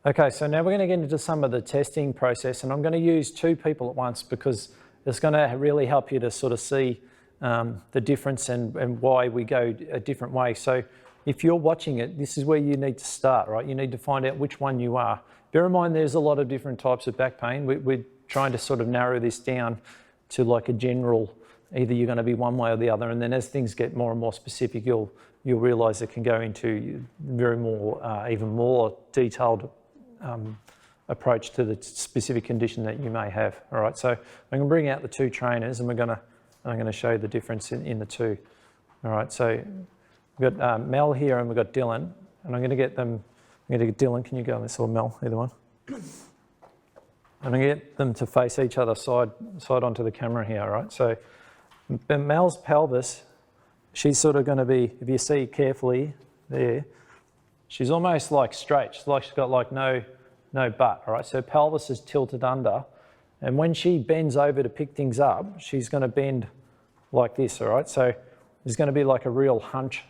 Okay, so now we're going to get into some of the testing process, and I'm going to use two people at once because it's going to really help you to sort of see the difference and why we go a different way. So if you're watching it, this is where you need to start, right? You need to find out which one you are. Bear in mind there's a lot of different types of back pain. We're trying to sort of narrow this down to like a general, either you're going to be one way or the other, and then as things get more and more specific, you'll realise it can go into even more detailed approach to the specific condition that you may have. All right, so I'm going to bring out the two trainers, and I'm going to show you the difference in the two. All right, so we've got Mel here, and we've got Dylan, and I'm going to get them. I'm going to get Dylan. Can you go on this, or Mel, either one? I'm going to get them to face each other side onto the camera here. All right, so Mel's pelvis, she's sort of going to be, if you see carefully there, she's almost like straight. She's like she's got like no butt. All right, so pelvis is tilted under, and when she bends over to pick things up, she's going to bend like this. All right, so there's going to be like a real hunch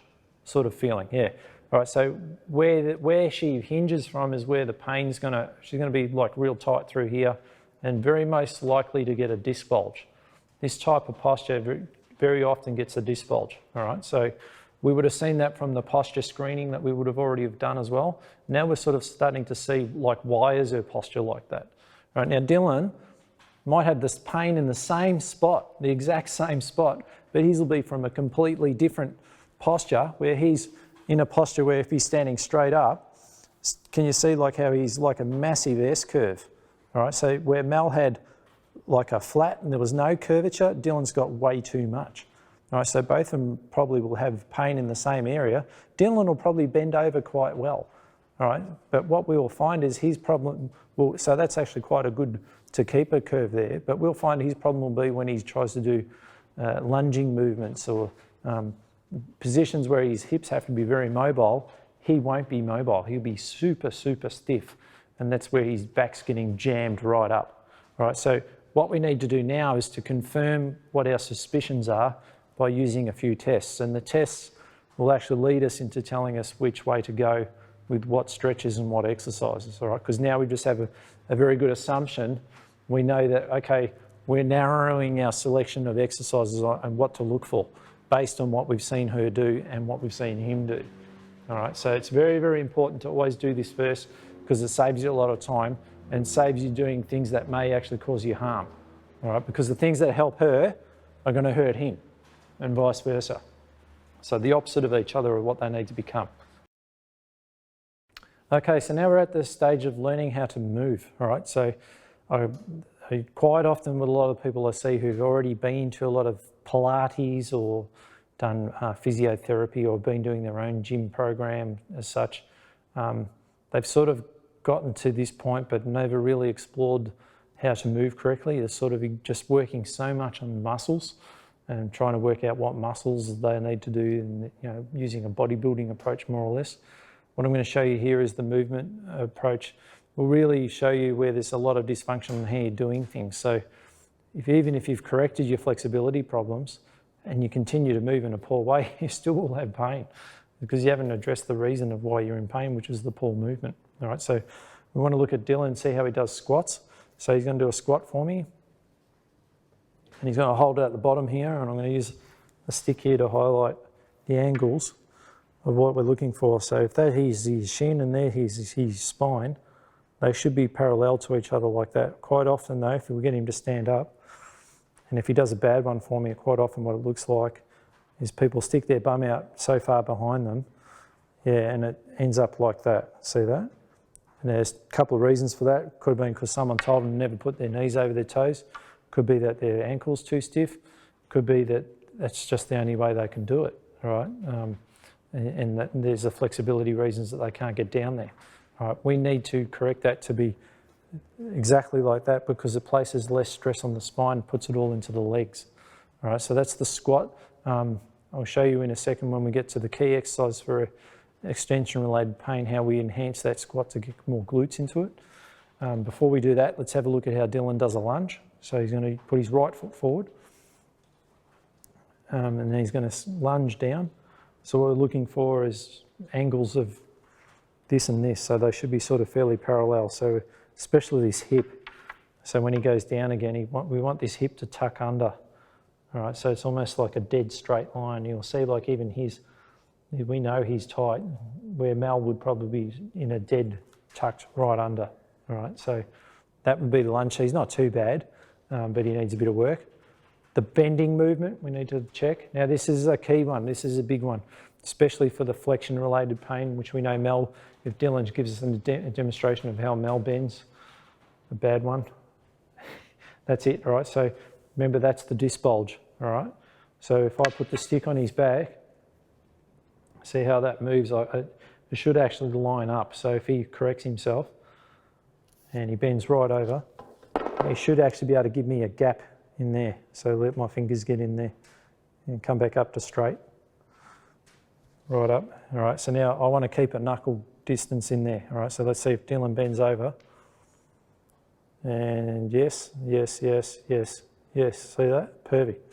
sort of feeling. Yeah. All right, so where she hinges from is where the pain's she's going to be like real tight through here, and very most likely to get a disc bulge. This type of posture very often gets a disc bulge. All right, so we would have seen that from the posture screening that we would have already have done as well. Now we're sort of starting to see like, why is her posture like that? All right, now Dylan might have this pain in the same spot, the exact same spot, but his will be from a completely different posture, where he's in a posture where if he's standing straight up, can you see like how he's like a massive S-curve? All right, so where Mel had like a flat and there was no curvature, Dylan's got way too much. All right, so both of them probably will have pain in the same area. Dylan will probably bend over quite well. All right, but what we will find is his problem so that's actually quite a good to keep a curve there, but we'll find his problem will be when he tries to do lunging movements or positions where his hips have to be very mobile. He won't be mobile. He'll be super, super stiff, and that's where his back's getting jammed right up. All right, so what we need to do now is to confirm what our suspicions are by using a few tests, and the tests will actually lead us into telling us which way to go with what stretches and what exercises. All right, because now we just have a very good assumption. We know that, okay, we're narrowing our selection of exercises and what to look for based on what we've seen her do and what we've seen him do. All right, so it's very, very important to always do this first, because it saves you a lot of time and saves you doing things that may actually cause you harm. All right, because the things that help her are going to hurt him, and vice versa. So the opposite of each other are what they need to become. Okay, so now we're at the stage of learning how to move. All right, so I quite often with a lot of people I see who've already been to a lot of Pilates or done physiotherapy or been doing their own gym program as such, they've sort of gotten to this point but never really explored how to move correctly. They're sort of just working so much on muscles and trying to work out what muscles they need to do, and using a bodybuilding approach more or less. What I'm going to show you here is the movement approach. Will really show you where there's a lot of dysfunction in how you're doing things. So even if you've corrected your flexibility problems and you continue to move in a poor way, you still will have pain because you haven't addressed the reason of why you're in pain, which is the poor movement. All right, so we want to look at Dylan and see how he does squats. So he's going to do a squat for me, and he's going to hold it at the bottom here, and I'm going to use a stick here to highlight the angles of what we're looking for. So if that is his shin and there is his spine, they should be parallel to each other like that. Quite often though, if we get him to stand up, and if he does a bad one for me, quite often what it looks like is people stick their bum out so far behind them, yeah, and it ends up like that. See that? And there's a couple of reasons for that. Could have been because someone told them to never put their knees over their toes. Could be that their ankle's too stiff. Could be that that's just the only way they can do it, all right? And that there's the flexibility reasons that they can't get down there. All right, we need to correct that to be exactly like that, because it places less stress on the spine, puts it all into the legs. All right, so that's the squat. I'll show you in a second when we get to the key exercise for extension-related pain, how we enhance that squat to get more glutes into it. Before we do that, let's have a look at how Dylan does a lunge. So he's going to put his right foot forward, and then he's going to lunge down. So what we're looking for is angles of this and this, so they should be sort of fairly parallel. So especially this hip. So when he goes down again, we want this hip to tuck under. All right, so it's almost like a dead straight line. You'll see like even his, we know he's tight, where Mal would probably be in a dead tucked right under. All right, so that would be the lunge. He's not too bad, but he needs a bit of work. The bending movement we need to check. Now this is a key one, this is a big one, especially for the flexion related pain, which we know Mel, if Dylan gives us a demonstration of how Mel bends, a bad one. That's it, all right? So remember that's the disc bulge, all right? So if I put the stick on his back, see how that moves, it should actually line up. So if he corrects himself and he bends right over, he should actually be able to give me a gap in there. So let my fingers get in there and come back up to straight. Right up. All right, so now I want to keep a knuckle distance in there. All right, so let's see if Dylan bends over. And yes, yes, yes, yes, yes. See that? Perfect.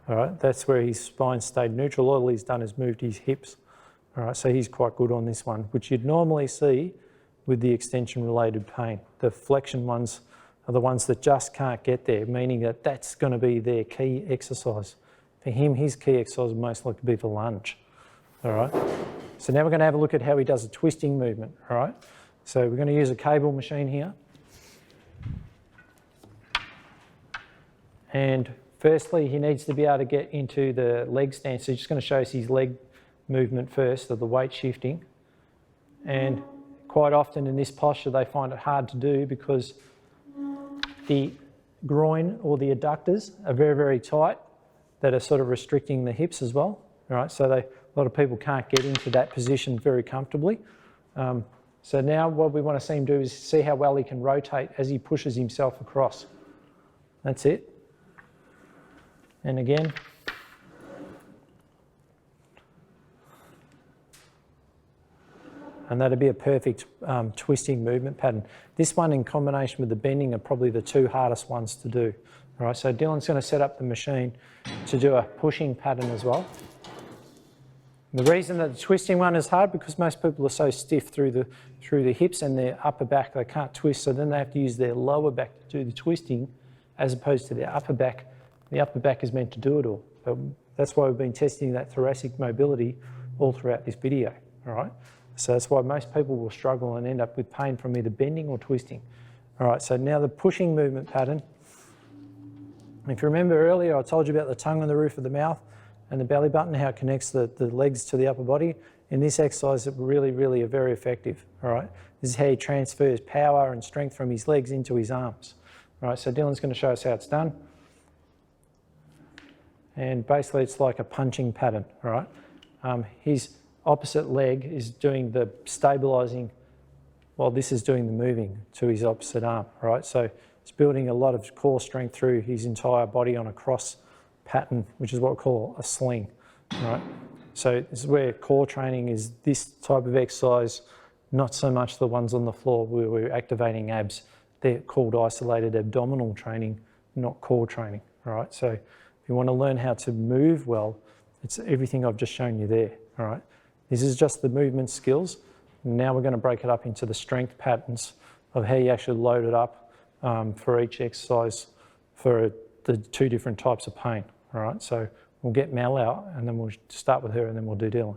All right, that's where his spine stayed neutral. All he's done is moved his hips. All right, so he's quite good on this one, which you'd normally see with the extension related pain. The flexion ones are the ones that just can't get there, meaning that that's going to be their key exercise. For him, his key exercise would most likely be the lunge. All right. So now we're going to have a look at how he does a twisting movement. All right. So we're going to use a cable machine here. And firstly, he needs to be able to get into the leg stance. So he's just going to show us his leg movement first, of the weight shifting. And quite often in this posture, they find it hard to do because the groin or the adductors are very, very tight, that are sort of restricting the hips as well. All right, so a lot of people can't get into that position very comfortably. So now what we want to see him do is see how well he can rotate as he pushes himself across. That's it. And again. And that'd be a perfect twisting movement pattern. This one in combination with the bending are probably the two hardest ones to do. All right, so Dylan's going to set up the machine to do a pushing pattern as well. The reason that the twisting one is hard because most people are so stiff through the hips and their upper back they can't twist, so then they have to use their lower back to do the twisting as opposed to their upper back. The upper back is meant to do it all. But that's why we've been testing that thoracic mobility all throughout this video. All right. So that's why most people will struggle and end up with pain from either bending or twisting. All right, so now the pushing movement pattern. If you remember earlier, I told you about the tongue on the roof of the mouth and the belly button, how it connects the legs to the upper body. In this exercise, it really are very effective. All right, this is how he transfers power and strength from his legs into his arms. All right, so Dylan's going to show us how it's done. And basically, it's like a punching pattern. All right, his opposite leg is doing the stabilising while this is doing the moving to his opposite arm, right? So it's building a lot of core strength through his entire body on a cross pattern, which is what we call a sling, right? So this is where core training is this type of exercise, not so much the ones on the floor where we're activating abs. They're called isolated abdominal training, not core training, all right? So if you want to learn how to move well, it's everything I've just shown you there, all right? This is just the movement skills. Now we're going to break it up into the strength patterns of how you actually load it up for each exercise for the two different types of pain. All right, so we'll get Mel out and then we'll start with her and then we'll do Dylan.